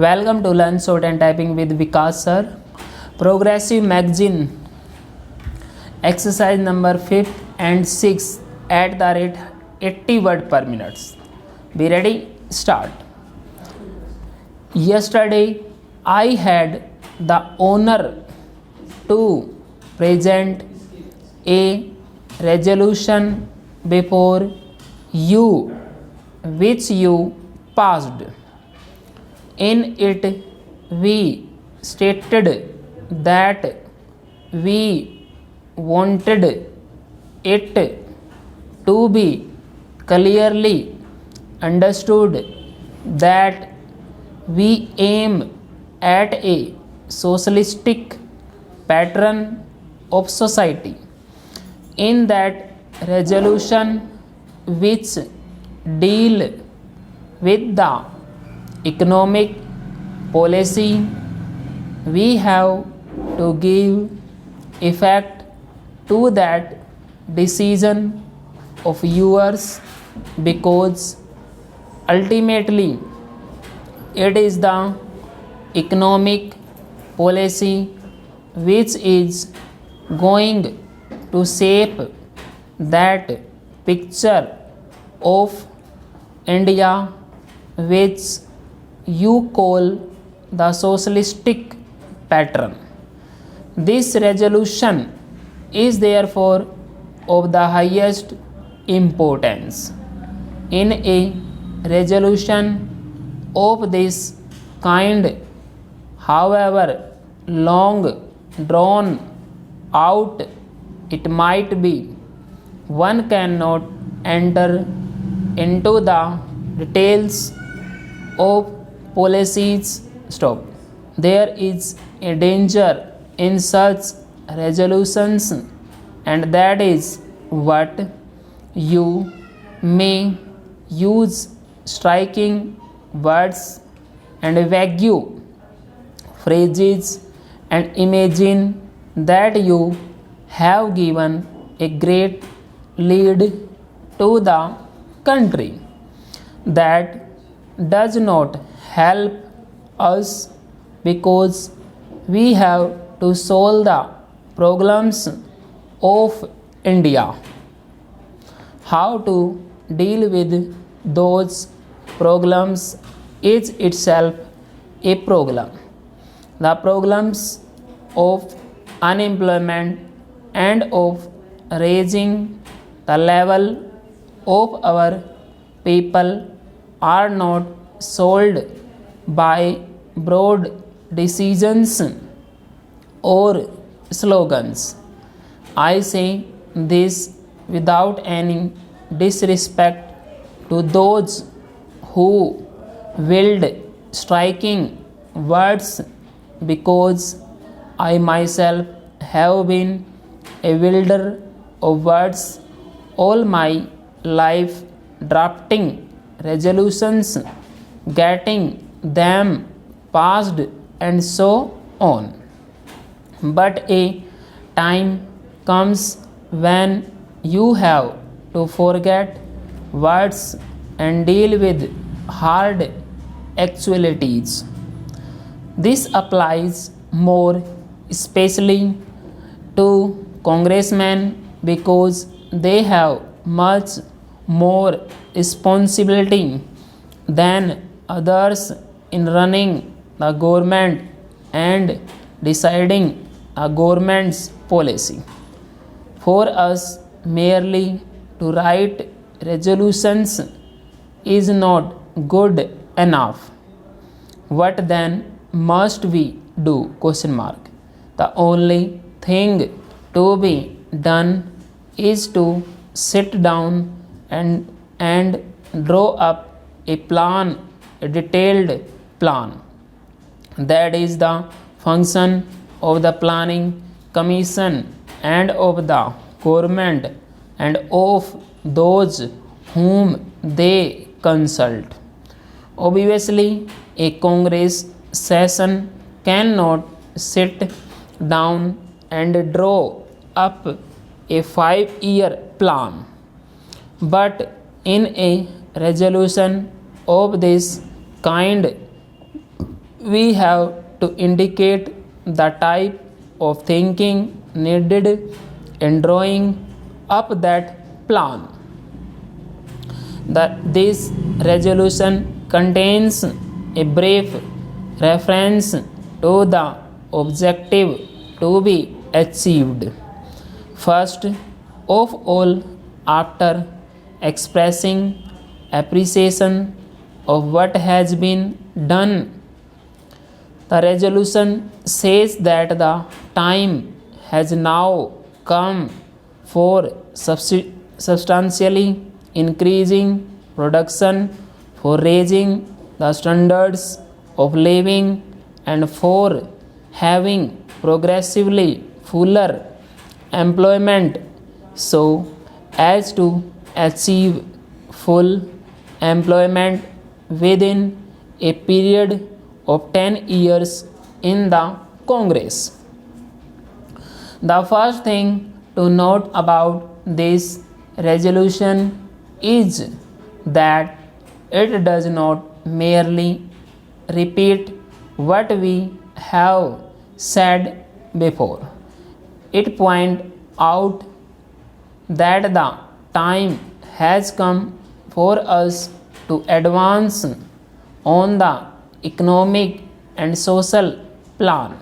Welcome to Learn Short and Typing with Vikas sir. Progressive magazine exercise number 5 and 6 at the rate 80 word per minute. Be ready? Start. Yesterday I had the honor to present a resolution before you which you passed. In it we stated that we wanted it to be clearly understood that we aim at a socialistic pattern of society. In that resolution, which deal with the economic policy, we have to give effect to that decision of yours, because ultimately it is the economic policy which is going to shape that picture of India which you call the socialistic pattern. This resolution is therefore of the highest importance. In a resolution of this kind, however long drawn out it might be, one cannot enter into the details of policies. There is a danger in such resolutions, and that is what you may use striking words and vague phrases and imagine that you have given a great lead to the country. That does not help us, because we have to solve the problems of India. How to deal with those problems is itself a problem. The problems of unemployment and of raising the level of our people are not solved by broad decisions or slogans. I say this without any disrespect to those who wield striking words, because I myself have been a wielder of words all my life, drafting resolutions, getting them passed, and so on. But a time comes when you have to forget words and deal with hard actualities. This applies more especially to congressmen, because they have much more responsibility than others in running the government and deciding a government's policy. For us merely to write resolutions is not good enough. What then must we do? The only thing to be done is to sit down and draw up a plan, a detailed plan. That is the function of the planning commission and of the government and of those whom they consult. Obviously, a Congress session cannot sit down and draw up a 5-year plan, but in a resolution of this kind, We have to indicate the type of thinking needed in drawing up that plan. This resolution contains a brief reference to the objective to be achieved. First of all, after expressing appreciation of what has been done, the resolution says that the time has now come for substantially increasing production, for raising the standards of living, and for having progressively fuller employment so as to achieve full employment within a period of 10 years in the Congress. The first thing to note about this resolution is that it does not merely repeat what we have said before. It points out that the time has come for us to advance on the economic and social plan.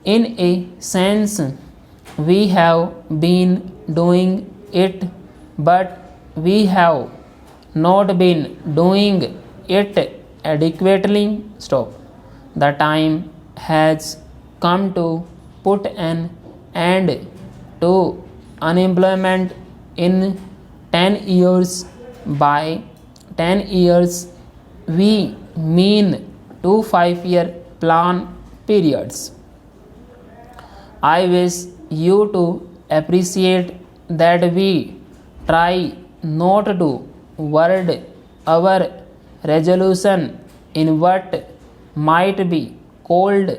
In a sense, we have been doing it, but we have not been doing it adequately. Stop. The time has come to put an end to unemployment in 10 years. By 10 years, we mean 2 5-year plan periods. I wish you to appreciate that we try not to word our resolution in what might be called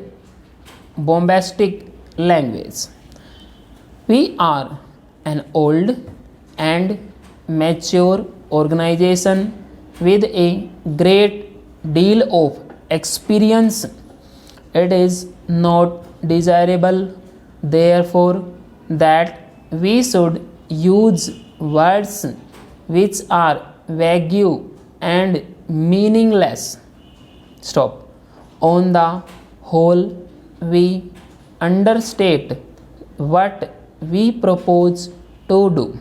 bombastic language. We are an old and mature organization with a great deal of experience. It is not desirable, therefore, that we should use words which are vague and meaningless. Stop. On the whole, we understate what we propose to do.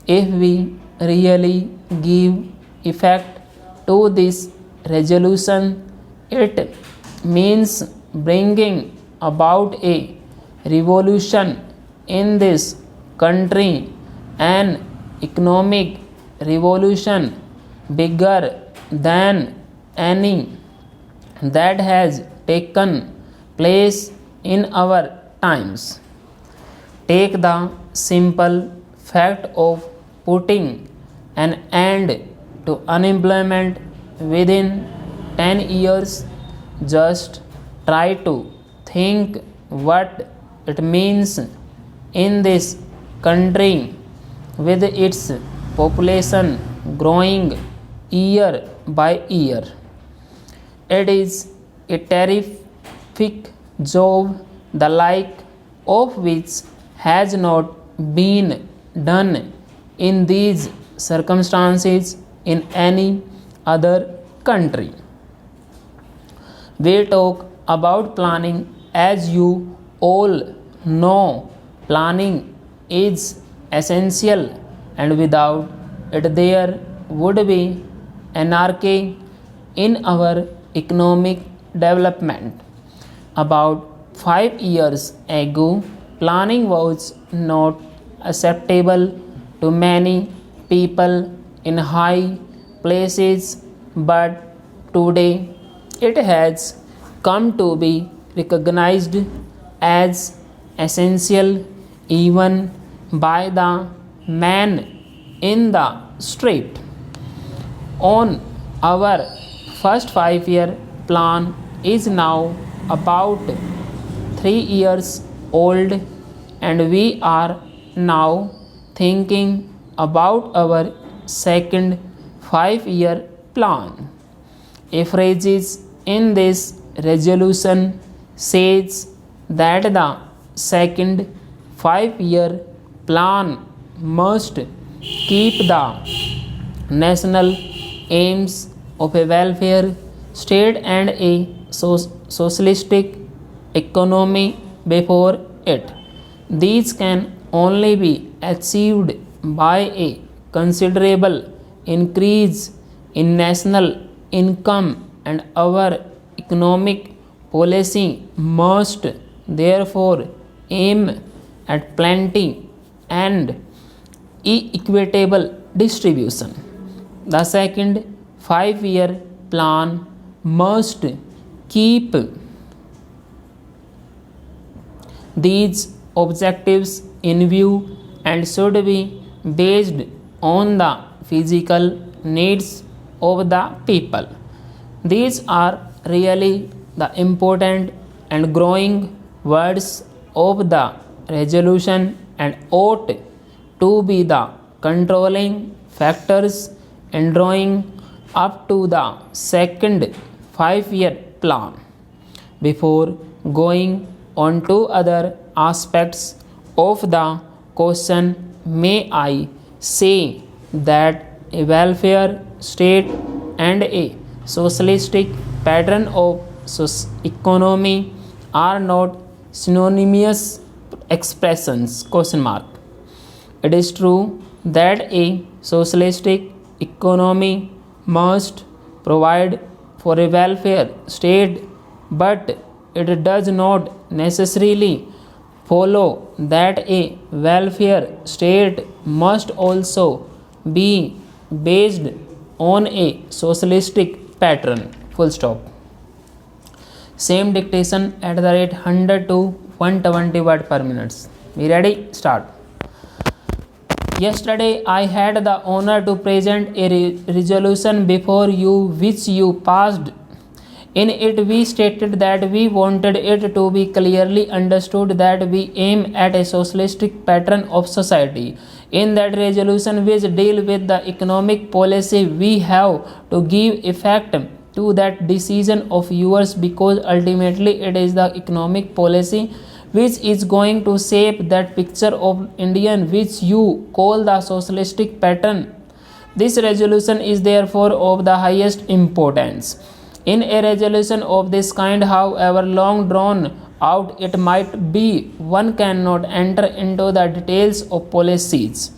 If we really give effect to this resolution, it means bringing about a revolution in this country, an economic revolution bigger than any that has taken place in our times. Take the simple fact of putting an end to unemployment within 10 years. Just try to think what it means in this country with its population growing year by year. It is a terrific job, the like of which has not been done in these circumstances in any other country. We talk about planning. As you all know, planning is essential, and without it there would be anarchy in our economic development. About 5 years ago, planning was not acceptable to many people in high places, but today it has come to be recognized as essential even by the man in the street. On our first 5-year plan is now about 3 years old, and we are now thinking about our second 5-year plan. A phrase in this resolution says that the second 5-year plan must keep the national aims of a welfare state and a socialistic economy before it. These can only be achieved by a considerable increase in national income, and our economic policy must therefore aim at plenty and equitable distribution. The second 5-year plan must keep these objectives in view and should be based on the physical needs of the people. These are really the important and growing words of the resolution and ought to be the controlling factors in drawing up to the second 5-year plan. Before going on to other aspects of the question, may I say that a welfare state and a socialistic pattern of economy are not synonymous expressions? Question mark. It is true that a socialistic economy must provide for a welfare state, but it does not necessarily follow that a welfare state must also be based on a socialistic pattern. Full stop. Same dictation at the rate 100 to 120 word per minute. We ready? Start. Yesterday I had the honor to present a resolution before you which you passed. In it we stated that we wanted it to be clearly understood that we aim at a socialistic pattern of society. In that resolution which deal with the economic policy, we have to give effect to that decision of yours, because ultimately it is the economic policy which is going to shape that picture of Indian which you call the socialistic pattern. This resolution is therefore of the highest importance. In a resolution of this kind, however long drawn out it might be, one cannot enter into the details of policies.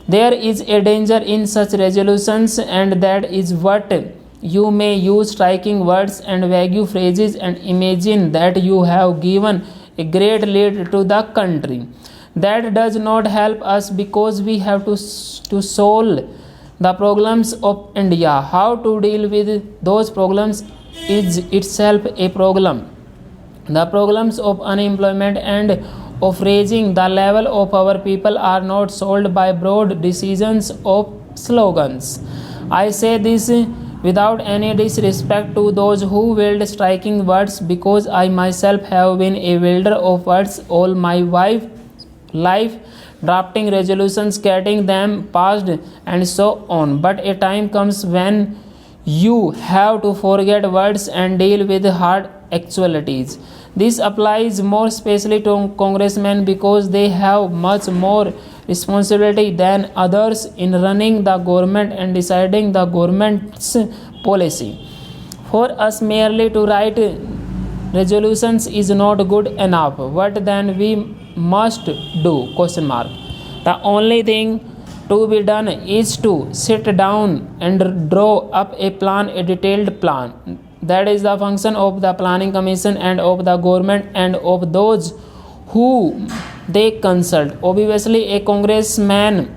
There is a danger in such resolutions, and that is what you may use striking words and vague phrases and imagine that you have given a great lead to the country. That does not help us, because we have to solve the problems of India. How to deal with those problems is itself a problem. The problems of unemployment and of raising the level of our people are not solved by broad decisions of slogans. I say this without any disrespect to those who wield striking words, because I myself have been a wielder of words all my life, drafting resolutions, getting them passed, and so on. But a time comes when you have to forget words and deal with hard actualities. This applies more especially to congressmen, because they have much more responsibility than others in running the government and deciding the government's policy. For us merely to write resolutions is not good enough. What then we must do? Question mark. The only thing to be done is to sit down and draw up a plan, a detailed plan. That is the function of the planning commission and of the government and of those who they consult. Obviously, a congressman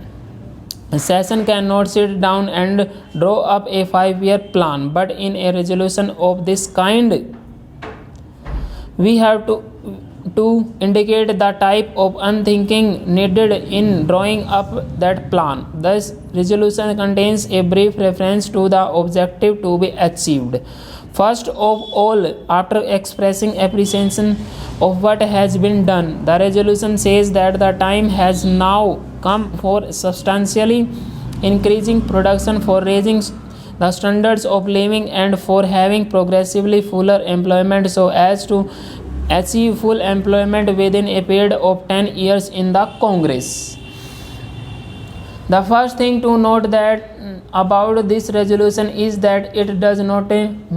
session cannot sit down and draw up a 5-year plan, but in a resolution of this kind, we have to indicate the type of unthinking needed in drawing up that plan. Thus, resolution contains a brief reference to the objective to be achieved. First of all, after expressing appreciation of what has been done, the resolution says that the time has now come for substantially increasing production, for raising the standards of living and for having progressively fuller employment so as to achieve full employment within a period of 10 years in the Congress. The first thing to note that about this resolution is that it does not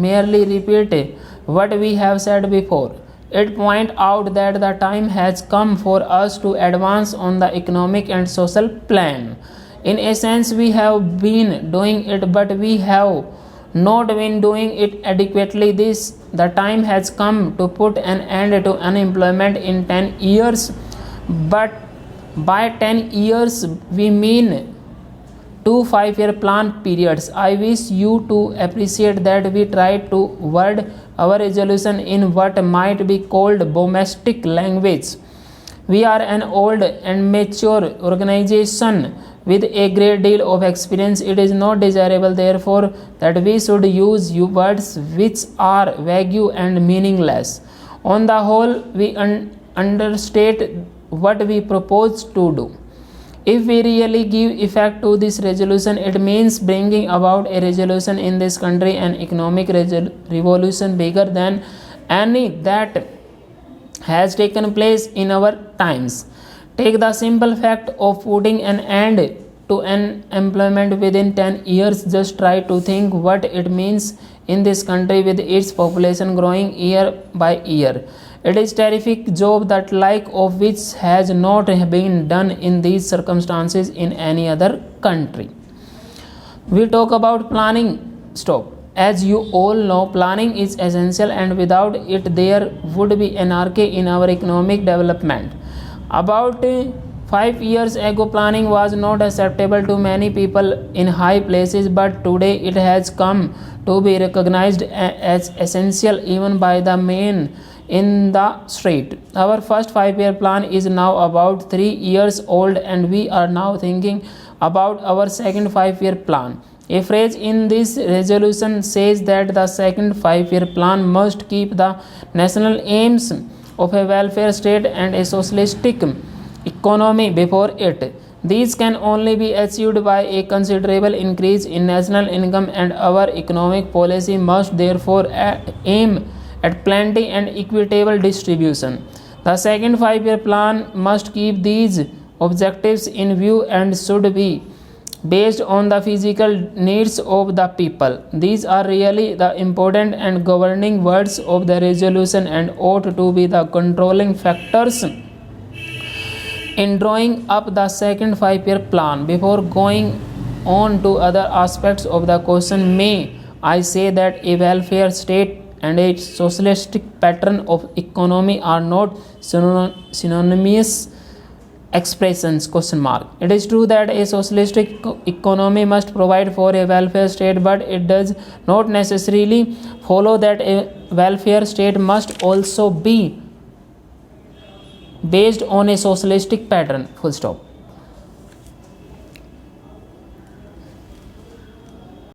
merely repeat what we have said before. It points out that the time has come for us to advance on the economic and social plan. In a sense, we have been doing it, but we have not been doing it adequately. The time has come to put an end to unemployment in 10 years, but by 10 years we mean 2 5-year plan periods. I wish you to appreciate that we tried to word our resolution in what might be called bombastic language. We are an old and mature organization with a great deal of experience. It is not desirable, therefore, that we should use words which are vague and meaningless. On the whole, we understate what we propose to do. If we really give effect to this resolution, it means bringing about a resolution in this country, an economic revolution bigger than any that has taken place in our times. Take the simple fact of putting an end to unemployment within 10 years. Just try to think what it means in this country with its population growing year by year. It is a terrific job that like of which has not been done in these circumstances in any other country. We talk about planning. Stop. As you all know, planning is essential, and without it there would be anarchy in our economic development. About 5 years ago, planning was not acceptable to many people in high places, but today it has come to be recognized as essential even by the men in the street. Our first 5-year plan is now about 3 years old, and we are now thinking about our second 5-year plan. A phrase in this resolution says that the second 5-year plan must keep the national aims of a welfare state and a socialistic economy before it. These can only be achieved by a considerable increase in national income, and our economic policy must therefore aim at plenty and equitable distribution. The second 5-year plan must keep these objectives in view and should be based on the physical needs of the people. These are really the important and governing words of the resolution and ought to be the controlling factors in drawing up the second 5-year plan. Before going on to other aspects of the question, may I say that a welfare state and a socialistic pattern of economy are not synonymous expressions? It is true that a socialistic economy must provide for a welfare state, but it does not necessarily follow that a welfare state must also be based on a socialistic pattern. Full stop.